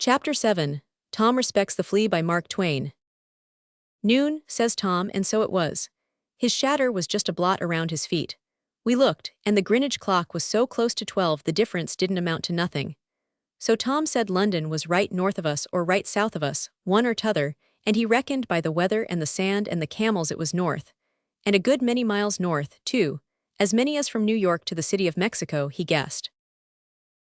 Chapter 7. Tom Respects the Flea by Mark Twain. Noon, says Tom, and so it was. His shadow was just a blot around his feet. We looked, and the Greenwich clock was so close to 12 the difference didn't amount to nothing. So Tom said London was right north of us or right south of us, one or t'other, and he reckoned by the weather and the sand and the camels it was north. And a good many miles north, too, as many as from New York to the city of Mexico, he guessed.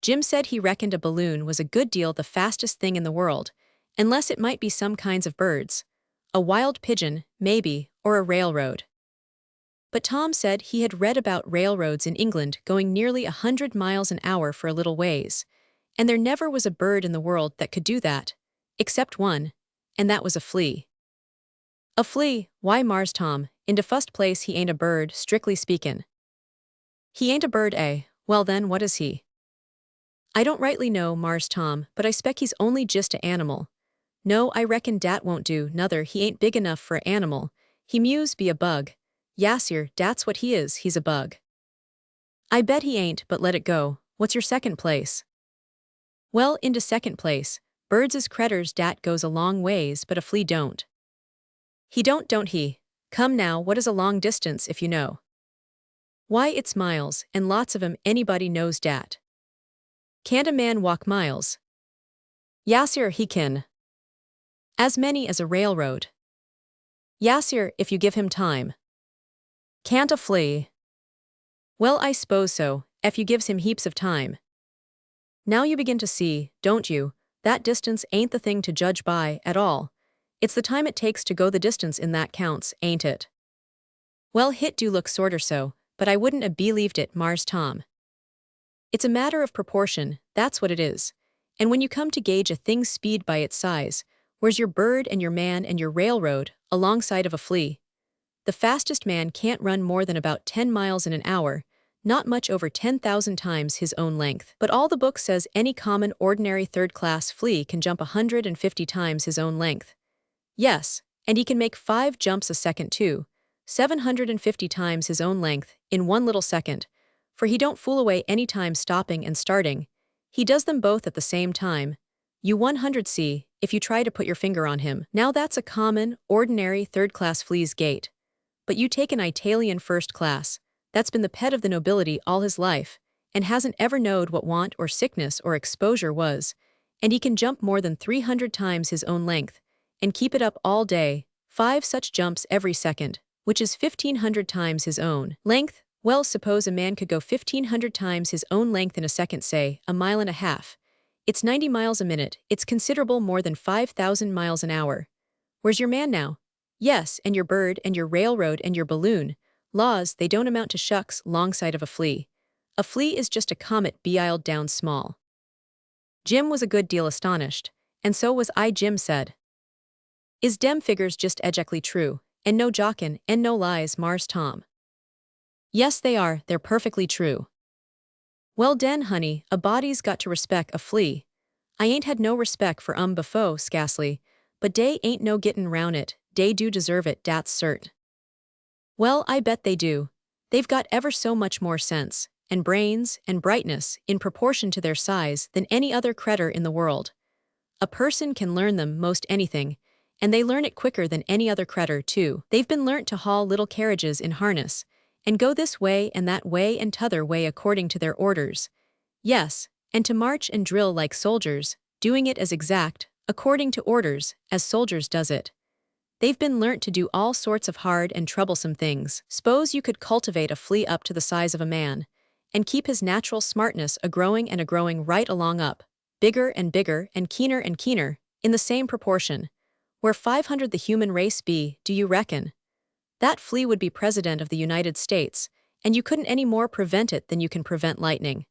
Jim said he reckoned a balloon was a good deal the fastest thing in the world, unless it might be some kinds of birds. A wild pigeon, maybe, or a railroad. But Tom said he had read about railroads in England going nearly 100 miles an hour for a little ways, and there never was a bird in the world that could do that, except one, and that was a flea. A flea, why Mars Tom, in de fust place he ain't a bird, strictly speakin'. He ain't a bird, eh? Well then, what is he? I don't rightly know, Mars Tom, but I spec he's only just a animal. No, I reckon dat won't do, nuther, he ain't big enough for a animal. He mews be a bug. Yassir, dat's what he is, he's a bug. I bet he ain't, but let it go. What's your second place? Well, into second place, birds is cretters dat goes a long ways, but a flea don't. He don't he? Come now, what is a long distance if you know? Why, it's miles, and lots of 'em, anybody knows dat. Can't a man walk miles? Yassir, he can. As many as a railroad. Yassir, if you give him time. Can't a flea? Well, I s'pose so, if you gives him heaps of time. Now you begin to see, don't you, that distance ain't the thing to judge by, at all. It's the time it takes to go the distance in that counts, ain't it? Well, hit do look sorter so, but I wouldn't a believed it, Mars Tom. It's a matter of proportion, that's what it is. And when you come to gauge a thing's speed by its size, where's your bird and your man and your railroad, alongside of a flea? The fastest man can't run more than about 10 miles in an hour, not much over 10,000 times his own length. But all the book says any common ordinary third-class flea can jump 150 times his own length. Yes, and he can make 5 jumps a second too, 750 times his own length, in one little second. For he don't fool away any time stopping and starting. He does them both at the same time. You 100 see, if you try to put your finger on him. Now that's a common, ordinary third-class flea's gait. But you take an Italian first class, that's been the pet of the nobility all his life, and hasn't ever knowed what want or sickness or exposure was, and he can jump more than 300 times his own length, and keep it up all day, 5 such jumps every second, which is 1,500 times his own length. Well, suppose a man could go 1,500 times his own length in a second, say, a mile and a half. It's 90 miles a minute, it's considerable more than 5,000 miles an hour. Where's your man now? Yes, and your bird and your railroad and your balloon. Laws, they don't amount to shucks longside of a flea. A flea is just a comet beiled down small. Jim was a good deal astonished, and so was I. Jim said. Is dem figures just ejectly true, and no jockin' and no lies, Mars Tom? Yes, they are, they're perfectly true. Well den, honey, a body's got to respect a flea. I ain't had no respect for before, scasly, but dey ain't no gettin' round it, dey do deserve it, dat's cert. Well, I bet they do. They've got ever so much more sense, and brains, and brightness, in proportion to their size, than any other creature in the world. A person can learn them most anything, and they learn it quicker than any other creature too. They've been learnt to haul little carriages in harness, and go this way and that way and t'other way according to their orders. Yes, and to march and drill like soldiers, doing it as exact, according to orders, as soldiers does it. They've been learnt to do all sorts of hard and troublesome things. S'pose you could cultivate a flea up to the size of a man, and keep his natural smartness a-growing and a-growing right along up, bigger and keener, in the same proportion. Where 500 the human race be, do you reckon? That flea would be president of the United States, and you couldn't any more prevent it than you can prevent lightning.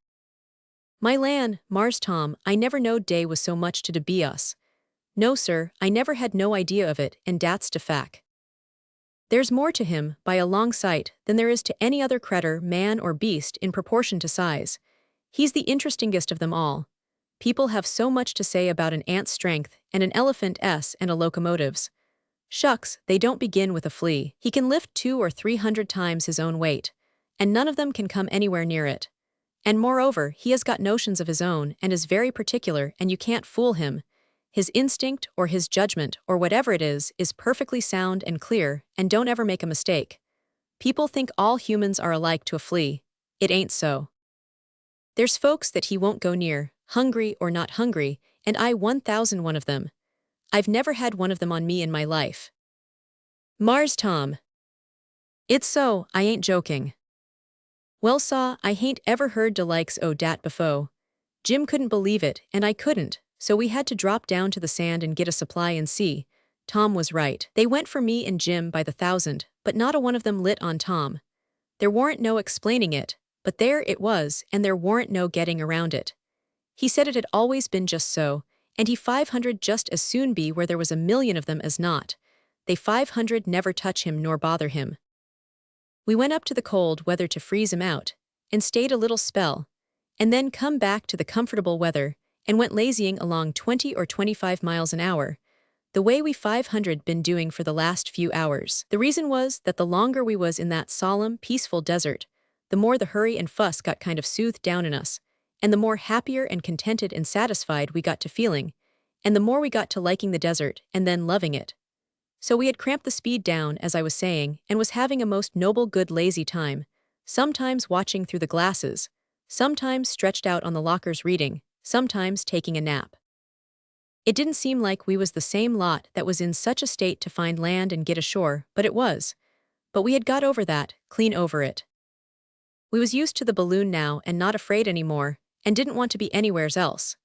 My lan, Mars Tom, I never knowed day was so much to be us. No sir, I never had no idea of it, and dat's de fact. There's more to him, by a long sight, than there is to any other creature, man or beast, in proportion to size. He's the interestingest of them all. People have so much to say about an ant's strength, and an elephant's, and a locomotive's. Shucks, they don't begin with a flea. He can lift 200 or 300 times his own weight, and none of them can come anywhere near it. And moreover, he has got notions of his own, and is very particular, and you can't fool him. His instinct or his judgment or whatever it is perfectly sound and clear, and don't ever make a mistake. People think all humans are alike to a flea. It ain't so. There's folks that he won't go near, hungry or not hungry, and I 1001 of them. I've never had one of them on me in my life. Mars Tom. It's so, I ain't joking. Well saw, I hain't ever heard de likes o' dat befo'. Jim couldn't believe it, and I couldn't, so we had to drop down to the sand and get a supply and see. Tom was right. They went for me and Jim by the thousand, but not a one of them lit on Tom. There warn't no explaining it, but there it was, and there warn't no getting around it. He said it had always been just so, and he 500 just as soon be where there was a million of them as not. They 500 never touch him nor bother him. We went up to the cold weather to freeze him out, and stayed a little spell, and then come back to the comfortable weather, and went lazying along 20 or 25 miles an hour, the way we 500 been doing for the last few hours. The reason was that the longer we was in that solemn, peaceful desert, the more the hurry and fuss got kind of soothed down in us, and the more happier and contented and satisfied we got to feeling, and the more we got to liking the desert and then loving it. So we had cramped the speed down, as I was saying, and was having a most noble good lazy time, sometimes watching through the glasses, sometimes stretched out on the lockers reading, sometimes taking a nap. It didn't seem like we was the same lot that was in such a state to find land and get ashore, but it was. But we had got over that, clean over it. We was used to the balloon now and not afraid anymore, and didn't want to be anywheres else.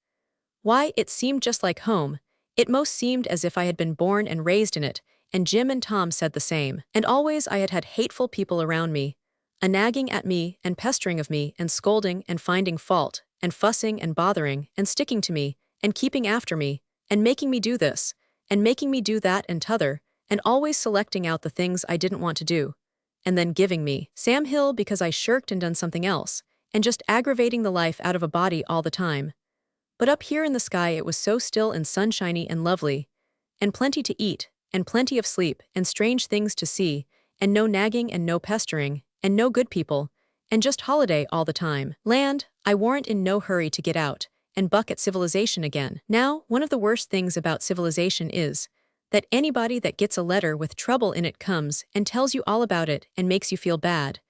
Why, it seemed just like home. It most seemed as if I had been born and raised in it, and Jim and Tom said the same. And always I had had hateful people around me, a nagging at me and pestering of me and scolding and finding fault and fussing and bothering and sticking to me and keeping after me and making me do this and making me do that and t'other, and always selecting out the things I didn't want to do, and then giving me Sam Hill because I shirked and done something else, and just aggravating the life out of a body all the time. But up here in the sky it was so still and sunshiny and lovely, and plenty to eat, and plenty of sleep, and strange things to see, and no nagging and no pestering, and no good people, and just holiday all the time. Land, I warn't in no hurry to get out, and buck at civilization again. Now, one of the worst things about civilization is that anybody that gets a letter with trouble in it comes and tells you all about it and makes you feel bad,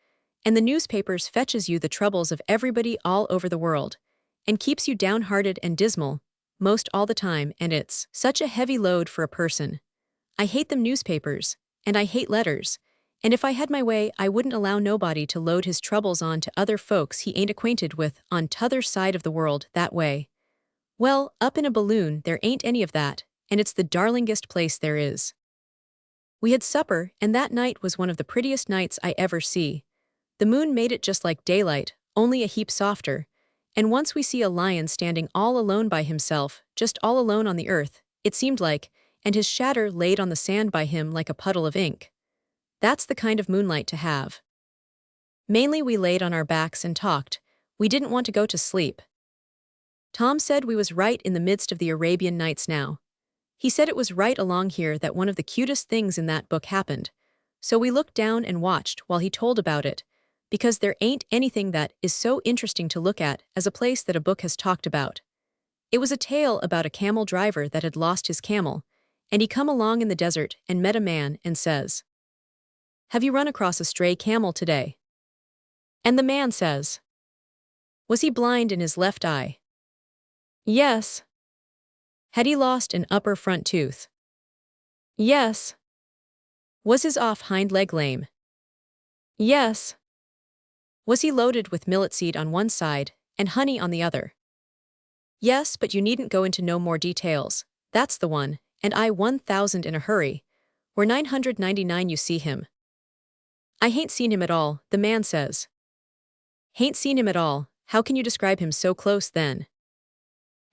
and the newspapers fetches you the troubles of everybody all over the world, and keeps you downhearted and dismal, most all the time, and it's such a heavy load for a person. I hate them newspapers, and I hate letters, and if I had my way I wouldn't allow nobody to load his troubles on to other folks he ain't acquainted with on t'other side of the world that way. Well, up in a balloon there ain't any of that, and it's the darlingest place there is. We had supper, and that night was one of the prettiest nights I ever see. The moon made it just like daylight, only a heap softer, and once we see a lion standing all alone by himself, just all alone on the earth, it seemed like, and his shadow laid on the sand by him like a puddle of ink. That's the kind of moonlight to have. Mainly we laid on our backs and talked. We didn't want to go to sleep. Tom said we was right in the midst of the Arabian Nights now. He said it was right along here that one of the cutest things in that book happened. So we looked down and watched while he told about it, because there ain't anything that is so interesting to look at as a place that a book has talked about. It was a tale about a camel driver that had lost his camel, and he come along in the desert and met a man and says, "Have you run across a stray camel today?" And the man says, "Was he blind in his left eye?" "Yes." "Had he lost an upper front tooth?" "Yes." "Was his off hind leg lame?" "Yes." "Was he loaded with millet seed on one side and honey on the other?" "Yes, but you needn't go into no more details. That's the one, and I 1000 in a hurry. We're 999 you see him." "I hain't seen him at all," the man says. "Hain't seen him at all, how can you describe him so close then?"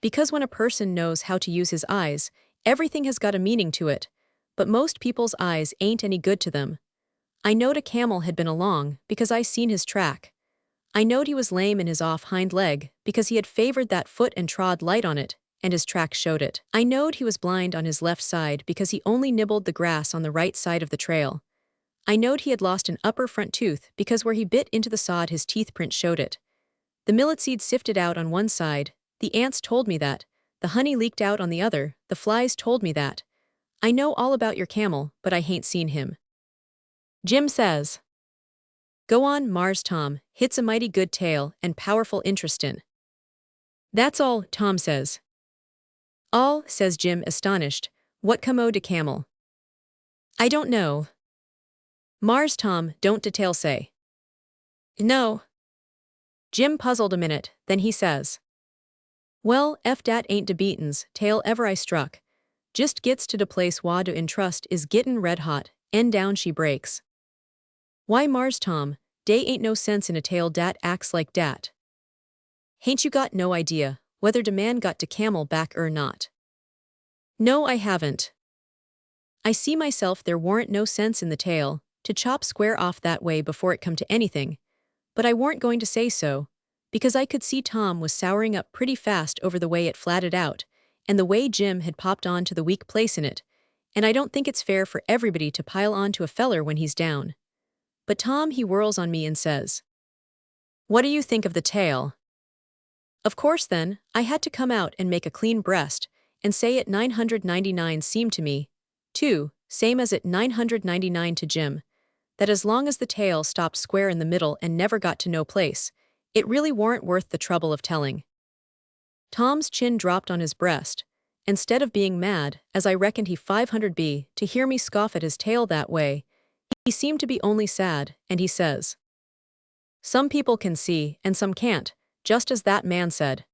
"Because when a person knows how to use his eyes, everything has got a meaning to it, but most people's eyes ain't any good to them. I knowed a camel had been along because I seen his track. I knowed he was lame in his off hind leg because he had favored that foot and trod light on it, and his track showed it. I knowed he was blind on his left side because he only nibbled the grass on the right side of the trail. I knowed he had lost an upper front tooth because where he bit into the sod his teeth print showed it. The millet seed sifted out on one side, the ants told me that, the honey leaked out on the other, the flies told me that. I know all about your camel, but I hain't seen him. Jim says. Go on, Mars. Tom hits a mighty good tail and powerful interest in. That's all, Tom says. All, says Jim astonished. What come de camel? I don't know. Mars. Tom don't detail say. No. Jim puzzled a minute, then he says. Well, F dat ain't de beatin's tail ever I struck. Just gets to de place wa de entrust is gittin' red hot, and down she breaks. Why Mars. Tom, dey ain't no sense in a tail dat acts like dat. Hain't you got no idea whether de man got de camel back or not? No, I haven't. I see myself there warn't no sense in the tail, to chop square off that way before it come to anything, but I warn't going to say so, because I could see Tom was souring up pretty fast over the way it flatted out, and the way Jim had popped on to the weak place in it, and I don't think it's fair for everybody to pile on to a feller when he's down. But Tom he whirls on me and says, What do you think of the tail? Of course then, I had to come out and make a clean breast, and say it 999 seemed to me, too, same as it 999 to Jim, that as long as the tail stopped square in the middle and never got to no place, it really warn't worth the trouble of telling. Tom's chin dropped on his breast. Instead of being mad, as I reckoned he 500B, to hear me scoff at his tail that way, he seemed to be only sad, and he says, Some people can see, and some can't, just as that man said.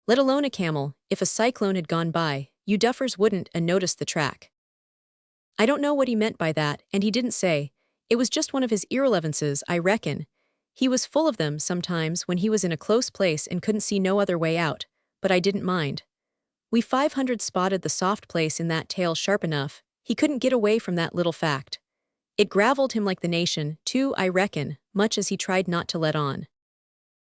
Let alone a camel, if a cyclone had gone by, you duffers wouldn't notice the track. I don't know what he meant by that, and he didn't say. It was just one of his irrelevances, I reckon. He was full of them sometimes when he was in a close place and couldn't see no other way out, but I didn't mind. We 500 spotted the soft place in that tail sharp enough, he couldn't get away from that little fact. It graveled him like the nation, too, I reckon, much as he tried not to let on.